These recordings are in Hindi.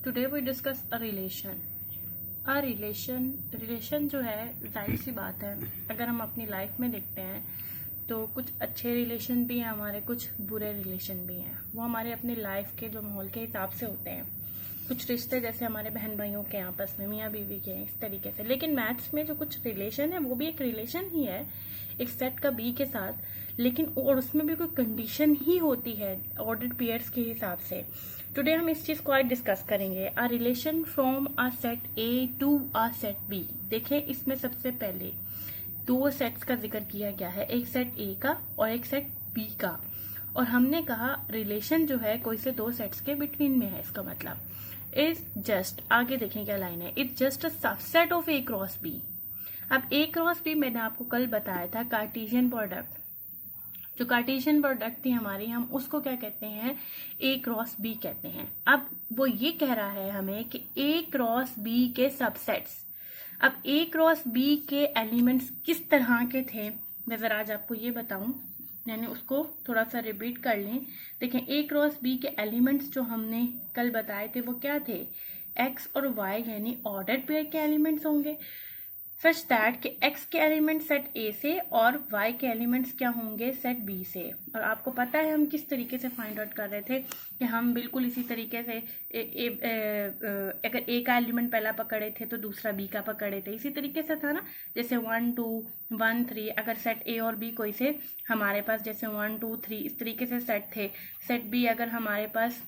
Today we discuss a relation जो है, जाहिर सी बात है, अगर हम अपनी लाइफ में देखते हैं तो कुछ अच्छे रिलेशन भी हैं हमारे, कुछ बुरे रिलेशन भी हैं। वो हमारे अपने लाइफ के जो माहौल के हिसाब से होते हैं। कुछ रिश्ते जैसे हमारे बहन भाइयों के आपस में, मियाँ बीवी के, इस तरीके से। लेकिन मैथ्स में जो कुछ रिलेशन है वो भी एक रिलेशन ही है, एक सेट का बी के साथ, लेकिन और उसमें भी कोई कंडीशन ही होती है ऑर्डर्ड पेयर्स के हिसाब से। टुडे हम इस चीज को आज डिस्कस करेंगे। A relation from a set A to a set B. देखें, इसमें सबसे पहले दो सेट्स का जिक्र किया गया है, एक सेट ए का और एक सेट बी का। और हमने कहा रिलेशन जो है कोई से दो सेट्स के बिटवीन में है। इसका मतलब इज जस्ट, आगे देखें क्या लाइन है, is just a subset of A cross B. अब ए क्रॉस बी मैंने आपको कल बताया था कार्टेशियन प्रोडक्ट। जो कार्टेशियन प्रोडक्ट थी हमारी, हम उसको क्या कहते हैं, ए क्रॉस बी कहते हैं। अब वो ये कह रहा है हमें कि ए क्रॉस बी के सबसेट्स। अब ए क्रॉस बी के एलिमेंट्स किस तरह के थे, मैं जरा आज आपको ये बताऊं, यानी उसको थोड़ा सा रिपीट कर लें। देखें, ए क्रॉस बी के एलिमेंट्स जो हमने कल बताए थे वो क्या थे, एक्स और वाई यानी ऑर्डर्ड पेयर के एलिमेंट्स होंगे, सच दैट कि एक्स के एलिमेंट्स सेट ए से और वाई के एलिमेंट्स क्या होंगे, सेट बी से। और आपको पता है हम किस तरीके से फाइंड आउट कर रहे थे कि हम बिल्कुल इसी तरीके से अगर ए का एलिमेंट पहला पकड़े थे तो दूसरा बी का पकड़े थे, इसी तरीके से था ना। जैसे 1 2 1 3, अगर सेट ए और बी कोई से हमारे पास जैसे 1 2 3 इस तरीके से सेट थे, सेट बी अगर हमारे पास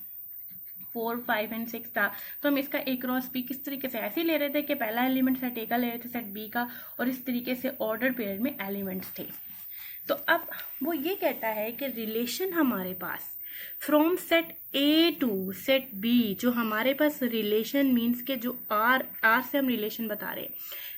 4 5 एंड 6 था, तो हम इसका ए क्रॉस बी किस तरीके से ऐसे ले रहे थे कि पहला एलिमेंट सेट ए का ले रहे थे, सेट बी का, और इस तरीके से ऑर्डर पेयर में एलिमेंट्स थे। तो अब वो ये कहता है कि रिलेशन हमारे पास from set A to set B, जो हमारे पास रिलेशन मीन्स के जो आर से हम रिलेशन बता रहे हैं,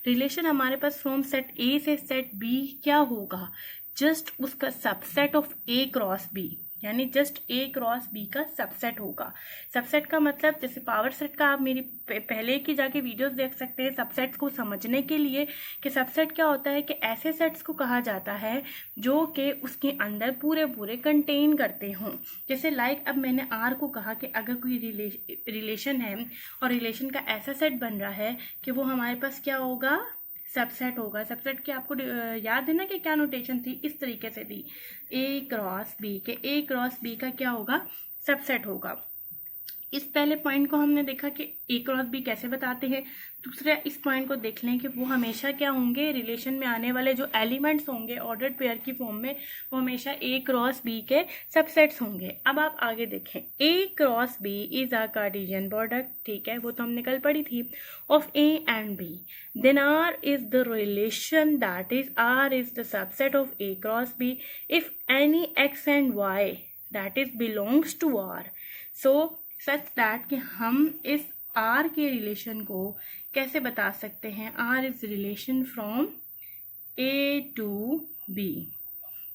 रिलेशन हमारे पास फ्रॉम सेट ए से सेट बी क्या होगा, जस्ट उसका subset of A cross B, यानी जस्ट ए क्रॉस बी का सबसेट होगा। सबसेट का मतलब जैसे पावर सेट का आप मेरी पहले की जाके वीडियोस देख सकते हैं सबसेट्स को समझने के लिए, कि सबसेट क्या होता है, कि ऐसे सेट्स को कहा जाता है जो कि उसके अंदर पूरे पूरे कंटेन करते हों। जैसे लाइक अब मैंने आर को कहा कि अगर कोई रिलेशन है और रिलेशन का ऐसा सेट बन रहा है कि वो हमारे पास क्या होगा, सबसेट होगा। सबसेट की आपको याद है ना कि क्या नोटेशन थी, इस तरीके से थी, ए क्रॉस बी के ए क्रॉस बी का क्या होगा, सबसेट होगा। इस पहले पॉइंट को हमने देखा कि ए क्रॉस बी कैसे बताते हैं। दूसरा इस पॉइंट को देख लें कि वो हमेशा क्या होंगे, रिलेशन में आने वाले जो एलिमेंट्स होंगे ऑर्डर्ड पेयर की फॉर्म में, वो हमेशा ए क्रॉस बी के सबसेट्स होंगे। अब आप आगे देखें, A cross B is a Cartesian product, ठीक है, वो तो हमने कल पढ़ी थी, of A and B, then R is the relation, that is R is the subset of A cross B if any X and Y that is belongs to R. So such that कि हम इस आर के रिलेशन को कैसे बता सकते हैं, R is relation from A to B,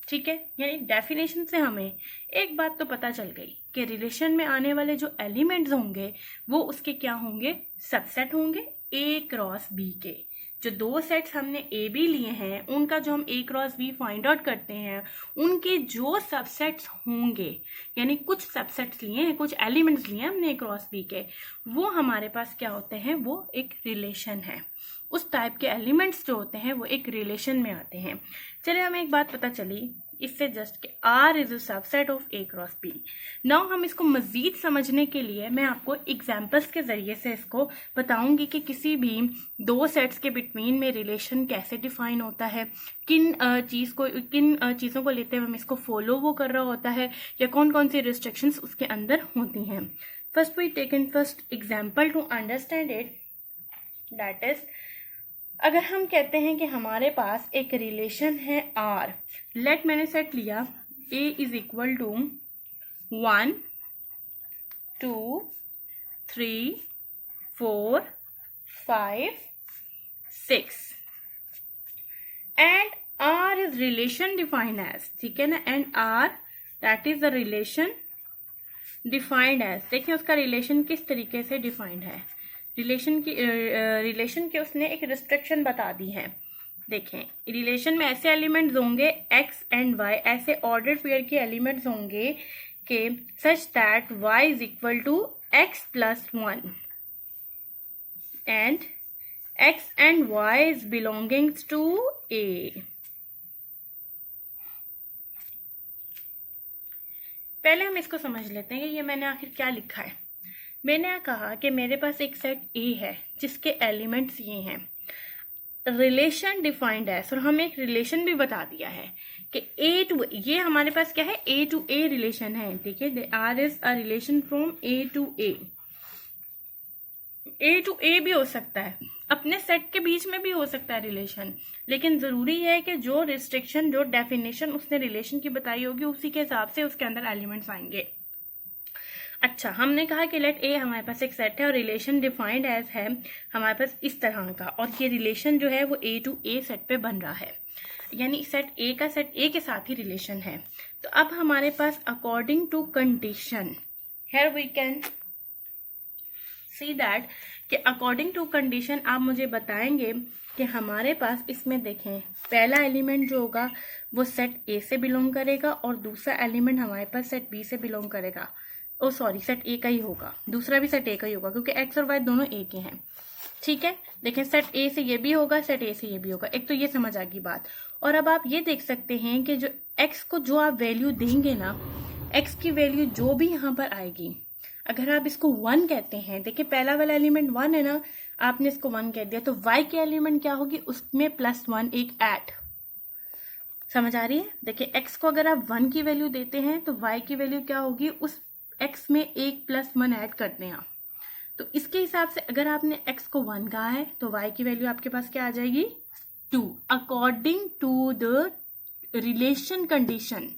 ठीक है। यानी डेफिनेशन से हमें एक बात तो पता चल गई कि रिलेशन में आने वाले जो एलिमेंट्स होंगे वो उसके क्या होंगे, सबसेट होंगे ए क्रॉस बी के। जो दो सेट्स हमने ए बी लिए हैं उनका जो हम ए क्रॉस बी फाइंड आउट करते हैं, उनके जो सबसेट्स होंगे, यानी कुछ सबसेट्स लिए हैं, कुछ एलिमेंट्स लिए हैं हमने ए क्रॉस बी के, वो हमारे पास क्या होते हैं, वो एक रिलेशन है। उस टाइप के एलिमेंट्स जो होते हैं वो एक रिलेशन में आते हैं। चलिए हमें एक बात पता चली इससे जस्ट कि R is a subset of A cross B. Now हम इसको मजीद समझने के लिए मैं आपको एग्जांपल्स के जरिए से इसको बताऊंगी कि किसी भी दो सेट्स के बिटवीन में रिलेशन कैसे डिफाइन होता है, किन चीज़ों को लेते हुए हम इसको फॉलो वो कर रहा होता है, या कौन कौन सी रिस्ट्रिक्शंस उसके अंदर होती हैं। First we take in first example to understand it, that is अगर हम कहते हैं कि हमारे पास एक रिलेशन है आर, लेट मैंने सेट लिया A is equal to 1 2 3 4 5 6 and R is relation defined as, ठीक है ना, and R that is the relation defined as. देखिए उसका रिलेशन किस तरीके से डिफाइंड है, रिलेशन की उसने एक रिस्ट्रिक्शन बता दी है। देखें, रिलेशन में ऐसे एलिमेंट्स होंगे एक्स एंड वाई, ऐसे ऑर्डर पेयर के एलिमेंट्स होंगे कि such that y is equal to x plus 1, and y is belonging to A. पहले हम इसको समझ लेते हैं कि ये मैंने आखिर क्या लिखा है। मैंने कहा कि मेरे पास एक सेट ए है जिसके एलिमेंट्स ये हैं, रिलेशन डिफाइंड एज, और हमें एक रिलेशन भी बता दिया है कि ए टू, ये हमारे पास क्या है, ए टू ए रिलेशन है। ठीक है, then R is a relation from A to A. A to A भी हो सकता है, अपने सेट के बीच में भी हो सकता है रिलेशन, लेकिन जरूरी है कि जो रिस्ट्रिक्शन, जो डेफिनेशन उसने रिलेशन की बताई होगी उसी के हिसाब से उसके अंदर एलिमेंट्स आएंगे। अच्छा, हमने कहा कि लेट ए हमारे पास एक सेट है और रिलेशन डिफाइंड एज है हमारे पास इस तरह का, और ये रिलेशन जो है वो ए टू ए सेट पे बन रहा है, यानी सेट ए का सेट ए के साथ ही रिलेशन है। तो अब हमारे पास according to condition, here we can see that कि अकॉर्डिंग टू कंडीशन आप मुझे बताएंगे कि हमारे पास इसमें देखें, पहला एलिमेंट जो होगा वो सेट ए से बिलोंग करेगा और दूसरा एलिमेंट हमारे पास सेट बी से बिलोंग करेगा। ओ सॉरी, सेट ए का ही होगा, दूसरा भी सेट ए का ही होगा क्योंकि एक्स और वाई दोनों ए के हैं। ठीक है, देखें सेट ए से ये भी होगा, सेट ए से ये भी होगा। एक तो ये समझ आ गई बात। और अब आप ये देख सकते हैं कि जो एक्स को जो आप वैल्यू देंगे ना, एक्स की वैल्यू जो भी यहाँ पर आएगी, अगर आप इसको 1 कहते हैं, देखिए पहला वाला एलिमेंट 1 है ना, आपने इसको 1 कह दिया, तो y के एलिमेंट क्या होगी, उसमें +1 एक ऐड, समझ आ रही है। देखिए x को अगर आप 1 की वैल्यू देते हैं तो y की वैल्यू क्या होगी, उस x में एक +1 ऐड करते हैं। तो इसके हिसाब से अगर आपने x को 1 कहा है तो y की वैल्यू आपके पास क्या आ जाएगी, 2, according to the relation condition.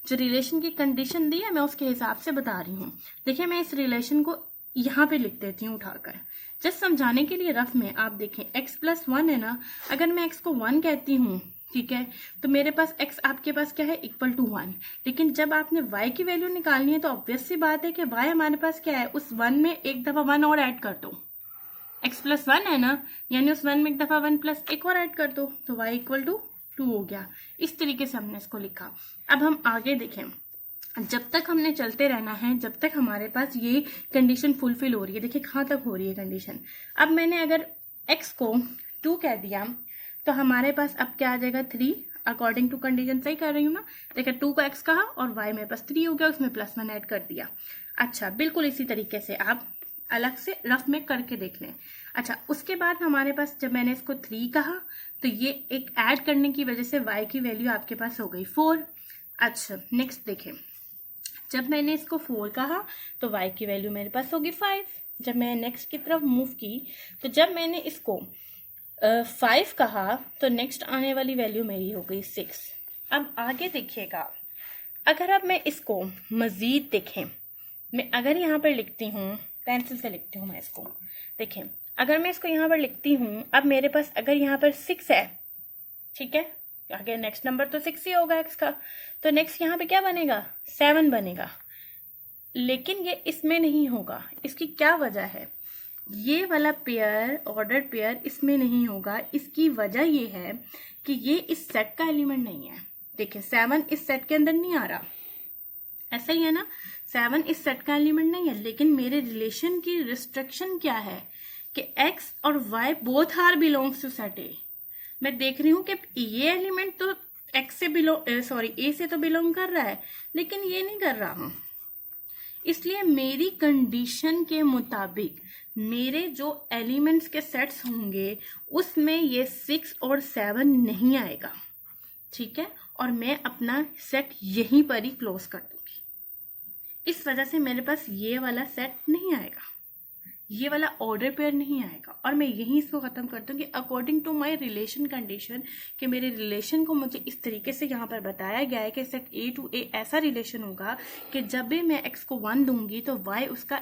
जो रिलेशन की कंडीशन दी है मैं उसके हिसाब से बता रही हूँ। देखिए मैं इस रिलेशन को यहाँ पे लिख देती हूँ उठाकर, जस्ट समझाने के लिए रफ में। आप देखें x+1 है ना, अगर मैं x को 1 कहती हूँ, ठीक है, तो मेरे पास x आपके पास क्या है, इक्वल टू 1। लेकिन जब आपने y की वैल्यू निकालनी है तो ऑब्वियस सी बात है कि y हमारे पास क्या है, उस 1 में एक दफा 1 और ऐड कर दो। x+1 है ना, यानी उस 1 में एक दफा 1 प्लस एक और ऐड कर दो, तो y इक्वल टू 2 हो गया। इस तरीके से हमने इसको लिखा। अब हम आगे देखें, जब तक हमने चलते रहना है, जब तक हमारे पास ये कंडीशन फुलफिल हो रही है। देखिए कहाँ तक हो रही है कंडीशन। अब मैंने अगर x को 2 कह दिया तो हमारे पास अब क्या आ जाएगा, 3, अकॉर्डिंग टू कंडीशन। सही कर रही हूँ ना। देखिए 2 को x कहा और y मेरे पास 3 हो गया, उसमें +1 ऐड कर दिया। अच्छा, बिल्कुल इसी तरीके से आप अलग से रफ में करके देख लें। अच्छा, उसके बाद हमारे पास जब मैंने इसको 3 कहा तो ये एक ऐड करने की वजह से y की वैल्यू आपके पास हो गई 4। अच्छा, नेक्स्ट देखें, जब मैंने इसको 4 कहा तो y की वैल्यू मेरे पास होगी 5। जब मैं नेक्स्ट की तरफ मूव की तो जब मैंने इसको 5 कहा तो नेक्स्ट आने वाली वैल्यू मेरी हो गई 6। अब आगे देखिएगा, अगर अब मैं इसको मजीद देखें, मैं अगर यहाँ पर लिखती हूँ, पेंसिल से लिखती हूँ मैं इसको, देखें अगर मैं इसको यहाँ पर लिखती हूँ, अब मेरे पास अगर यहाँ पर 6 है, ठीक है, आगे नेक्स्ट नंबर तो 6 ही होगा x का, तो नेक्स्ट यहाँ पे क्या बनेगा, 7 बनेगा। लेकिन ये इसमें नहीं होगा। इसकी क्या वजह है, ये वाला पेयर, ऑर्डर पेयर इसमें नहीं होगा। इसकी वजह ये है कि ये इस सेट का एलिमेंट नहीं है। देखिए 7 इस सेट के अंदर नहीं आ रहा, ऐसा ही है ना, 7 इस सेट का एलिमेंट नहीं है। लेकिन मेरे रिलेशन की रिस्ट्रिक्शन क्या है कि x और y both are belongs to set A. मैं देख रही हूँ कि ये एलिमेंट तो x से a से तो बिलोंग कर रहा है, लेकिन ये नहीं कर रहा हूँ। इसलिए मेरी कंडीशन के मुताबिक मेरे जो एलिमेंट्स के सेट्स होंगे उसमें ये 6 और 7 नहीं आएगा, ठीक है, और मैं अपना सेट यहीं पर ही क्लोज कर दूंगी। इस वजह से मेरे पास ये वाला सेट नहीं आएगा, ये वाला ऑर्डर पेयर नहीं आएगा, और मैं यहीं इसको खत्म कर दूंगी according to my relation condition, कि मेरे रिलेशन को मुझे इस तरीके से यहाँ पर बताया गया है कि सेट ए टू ए ऐसा रिलेशन होगा कि जब भी मैं x को 1 दूंगी तो y उसका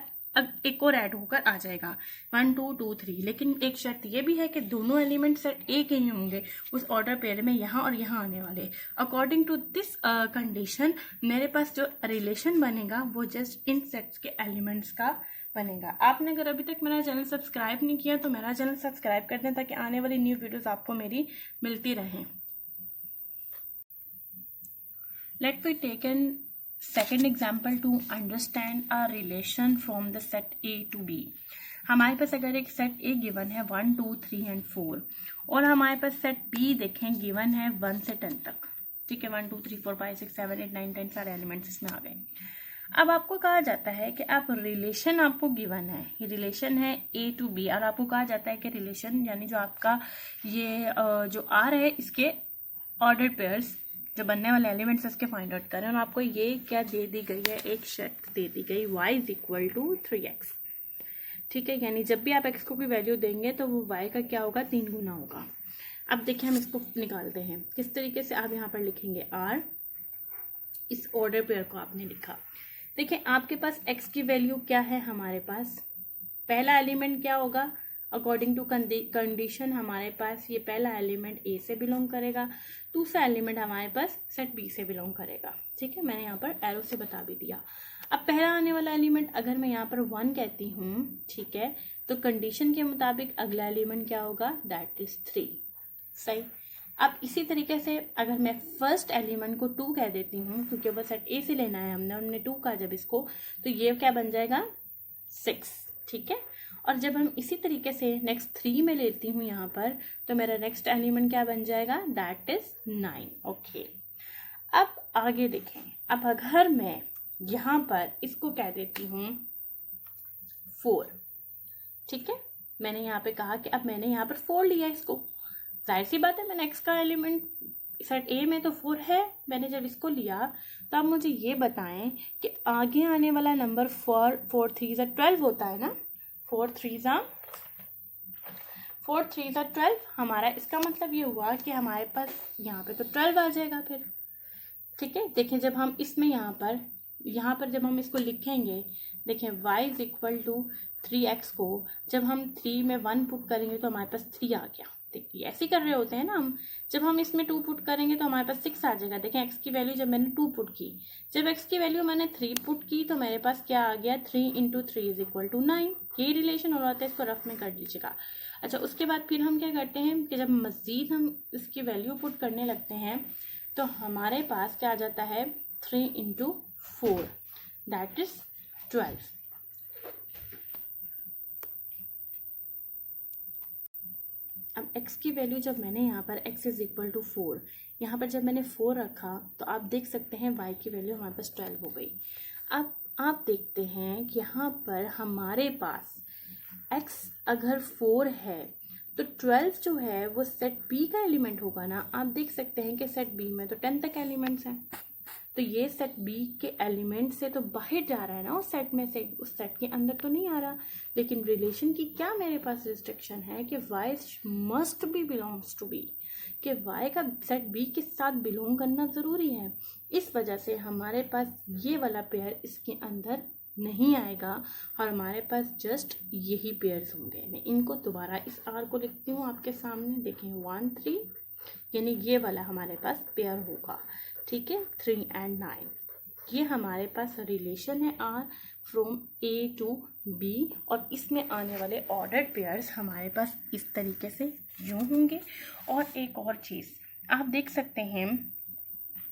एक और ऐड होकर आ जाएगा, 1 2 2 3। लेकिन एक शर्त ये भी है कि दोनों एलिमेंट सेट ए के ही होंगे उस ऑर्डर पेयर में, यहाँ और यहाँ आने वाले। अकॉर्डिंग टू दिस कंडीशन मेरे पास जो रिलेशन बनेगा वो जस्ट इन सेट्स के एलिमेंट्स का बनेगा। आपने अगर अभी तक मेरा चैनल सब्सक्राइब नहीं किया तो मेरा चैनल सब्सक्राइब कर दें ताकि आने वाली न्यू वीडियोस आपको मेरी मिलती रहें। Let we take an second example to understand a relation from the set A to B. हमारे पास अगर एक सेट ए गिवन है 1 2 3 एंड 4 और हमारे पास सेट बी देखें गिवन है 1 से 10 तक, ठीक है, 1 2 3 4 5 6 7 8 9 10 सारे एलिमेंट्स इसमें आ गए। अब आपको कहा जाता है कि आप रिलेशन आपको गिवन है, ये रिलेशन है ए टू बी, और आपको कहा जाता है कि रिलेशन यानी जो आपका ये जो आर है इसके ऑर्डर पेयर्स जो बनने वाले एलिमेंट्स है इसके फाइंड आउट करें। और आपको ये क्या दे दी गई है, एक शर्त दे दी गई y is equal to 3x, ठीक है, यानी जब भी आप x को कोई वैल्यू देंगे तो वो y का क्या होगा, 3 गुना होगा। अब देखिए हम इसको निकालते हैं किस तरीके से। आप यहाँ पर लिखेंगे r, इस ऑर्डर पेयर को आपने लिखा। देखिए आपके पास x की वैल्यू क्या है, हमारे पास पहला एलिमेंट क्या होगा, अकॉर्डिंग टू कंडीशन हमारे पास ये पहला एलिमेंट ए से बिलोंग करेगा, दूसरा एलिमेंट हमारे पास सेट बी से बिलोंग करेगा, ठीक है, मैंने यहाँ पर एरो से बता भी दिया। अब पहला आने वाला एलिमेंट अगर मैं यहाँ पर 1 कहती हूँ, ठीक है, तो कंडीशन के मुताबिक अगला एलिमेंट क्या होगा, दैट इज 3, सही। अब इसी तरीके से अगर मैं फर्स्ट एलिमेंट को 2 कह देती हूँ, क्योंकि वो सेट ए से लेना है हमने 2 कहा जब इसको, तो ये क्या बन जाएगा 6, ठीक है। और जब हम इसी तरीके से नेक्स्ट 3 में लेती हूँ यहाँ पर, तो मेरा नेक्स्ट एलिमेंट क्या बन जाएगा, दैट इज 9, ओके। अब आगे देखें, अब अगर मैं यहाँ पर इसको कह देती हूँ 4, ठीक है, मैंने यहाँ पे कहा कि अब मैंने यहाँ पर 4 लिया इसको, जाहिर सी बात है मैं नेक्स्ट का एलिमेंट सेट ए में तो 4 है, मैंने जब इसको लिया तो आप मुझे ये बताएं कि आगे आने वाला नंबर 4 3 12 होता है ना, 4 3 12 हमारा, इसका मतलब ये हुआ कि हमारे पास यहाँ पे तो 12 आ जाएगा फिर, ठीक है। देखें जब हम इसमें यहाँ पर जब हम इसको लिखेंगे, देखें y is equal to 3x को जब हम 3 में 1 पुट करेंगे तो हमारे पास 3 आ गया। देखिए ऐसे कर रहे होते हैं ना हम, जब हम इसमें 2 पुट करेंगे तो हमारे पास 6 आ जाएगा। देखें x की वैल्यू जब मैंने 2 पुट की, जब x की वैल्यू मैंने 3 पुट की तो मेरे पास क्या आ गया, 3 × 3 इज इक्वल टू 9। यही रिलेशन हो रहा था, इसको रफ में कर लीजिएगा। अच्छा, उसके बाद फिर हम क्या करते हैं कि जब मज़ीद हम इसकी वैल्यू पुट करने लगते हैं तो हमारे पास क्या आ जाता है, 3 × 4 दैट इज 12। अब x की वैल्यू जब मैंने यहाँ पर x इज इक्वल टू 4, यहाँ पर जब मैंने 4 रखा तो आप देख सकते हैं y की वैल्यू हमारे पास 12 हो गई। अब आप देखते हैं कि यहाँ पर हमारे पास x अगर 4 है तो 12 जो है वो सेट b का एलिमेंट होगा ना। आप देख सकते हैं कि सेट b में तो 10 तक एलिमेंट्स हैं, तो ये सेट b के एलिमेंट से तो बाहर जा रहा है ना, उस सेट में से, उस सेट के अंदर तो नहीं आ रहा। लेकिन रिलेशन की क्या मेरे पास रिस्ट्रिक्शन है कि y must be belongs to b, कि y का सेट b के साथ बिलोंग करना ज़रूरी है। इस वजह से हमारे पास ये वाला पेयर इसके अंदर नहीं आएगा और हमारे पास जस्ट यही पेयर्स होंगे। मैं इनको दोबारा इस r को लिखती हूँ आपके सामने, देखें 1 3, यानी ये वाला हमारे पास पेयर होगा, ठीक है, 3 and 9। ये हमारे पास रिलेशन है r from a to b, और इसमें आने वाले ऑर्डर्ड पेयर्स हमारे पास इस तरीके से यूँ होंगे। और एक और चीज़ आप देख सकते हैं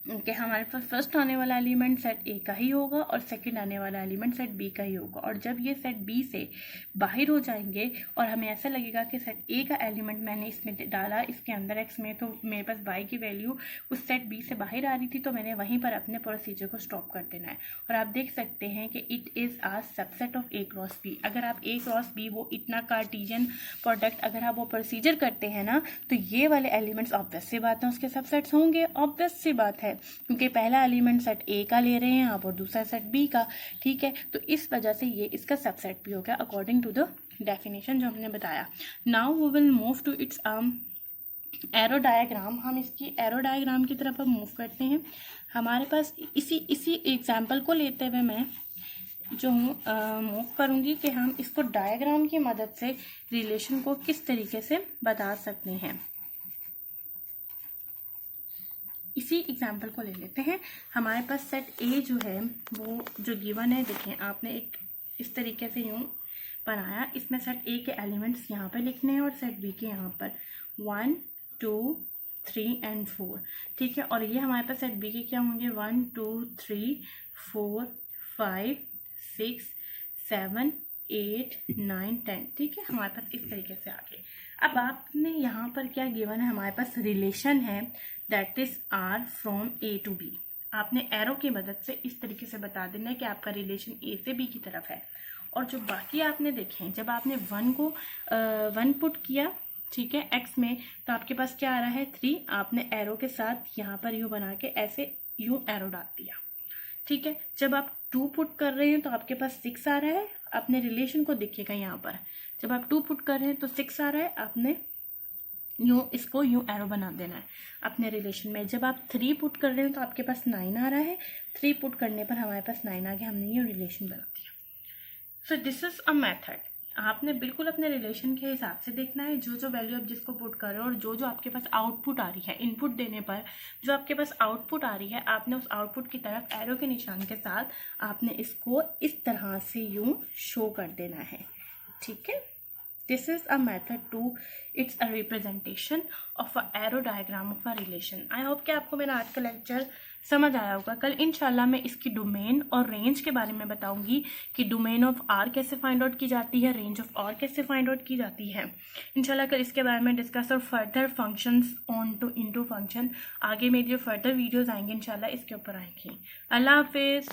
कि हमारे पास फर्स्ट आने वाला एलिमेंट सेट ए का ही होगा और सेकंड आने वाला एलिमेंट सेट बी का ही होगा। और जब ये सेट बी से बाहर हो जाएंगे और हमें ऐसा लगेगा कि सेट ए का एलिमेंट मैंने इसमें डाला इसके अंदर एक्स में, तो मेरे पास वाई की वैल्यू उस सेट बी से बाहर आ रही थी, तो मैंने वहीं पर अपने प्रोसीजर को स्टॉप कर देना है। और आप देख सकते हैं कि it is a subset of A cross B. अगर आप ए क्रॉस बी वो इतना कार्टेशियन प्रोडक्ट अगर आप वो प्रोसीजर करते हैं ना, तो ये वाले एलिमेंट्स ऑब्वियस सी बात है उसके सबसेट्स होंगे, ऑब्वियस सी बात है, क्योंकि पहला एलिमेंट सेट ए का ले रहे हैं आप और दूसरा सेट बी का, ठीक है। तो इस वजह से ये इसका सबसेट भी हो गया अकॉर्डिंग टू द डेफिनेशन जो हमने बताया। Now we will move to its arrow diagram. हम इसकी एरो डायग्राम की तरफ अब मूव करते हैं। हमारे पास इसी एग्जाम्पल को लेते हुए मैं जो हूँ मूव करूँगी कि हम इसको डायग्राम की मदद से रिलेशन को किस तरीके से बता सकते हैं। इसी एग्जाम्पल को ले लेते हैं। हमारे पास सेट ए जो है वो जो गिवन है, देखें आपने एक इस तरीके से यूँ बनाया, इसमें सेट ए के एलिमेंट्स यहाँ पे लिखने हैं और सेट बी के यहाँ पर 1 2 3 एंड 4, ठीक है। और ये हमारे पास सेट बी के क्या होंगे 1 2 3 4 5 6 7 8 9 10, ठीक है। हमारे पास इस तरीके से आगे। अब आपने यहाँ पर क्या गिवन है, हमारे पास रिलेशन है that is R from A to B. आपने एरो की मदद से इस तरीके से बता देना है कि आपका रिलेशन ए से बी की तरफ है। और जो बाकी आपने देखे, जब आपने 1 पुट किया, ठीक है, x में, तो आपके पास क्या आ रहा है 3। आपने एरो के साथ यहाँ पर यू बना के ऐसे यू एरो डाल दिया, ठीक है। जब आप 2 पुट कर रहे हैं तो आपके पास 6 आ रहा है। अपने रिलेशन को देखिएगा यहाँ पर, जब आप 2 पुट कर रहे हैं तो 6 आ रहा है। आपने इसको यूं एरो बना देना है अपने रिलेशन में। जब आप 3 पुट कर रहे हो तो आपके पास 9 आ रहा है। 3 पुट करने पर हमारे पास 9 आ गया, हमने ये रिलेशन बना दिया। So this is a method. आपने बिल्कुल अपने रिलेशन के हिसाब से देखना है, जो वैल्यू आप जिसको पुट कर रहे हो और जो आपके पास आउटपुट आ रही है, इनपुट देने पर जो आपके पास आउटपुट आ रही है, आपने उस आउटपुट की तरफ एरो के निशान के साथ आपने इसको इस तरह से यूं शो कर देना है, ठीक है। This is a method to, it's a representation of a arrow diagram of a relation. I hope कि आपको मेरा आज का लेक्चर समझ आया होगा। कल इंशाल्लाह मैं इसकी डोमेन और रेंज के बारे में बताऊंगी कि डोमेन ऑफ आर कैसे फाइंड आउट की जाती है, रेंज ऑफ आर कैसे फाइंड आउट की जाती है। इंशाल्लाह कल इसके बारे में डिस्कस और further functions onto into function आगे मेरी जो फर्दर वीडियोस आएंगे इंशाल्लाह इसके ऊपर आएंगी। अल्लाह हाफिज़।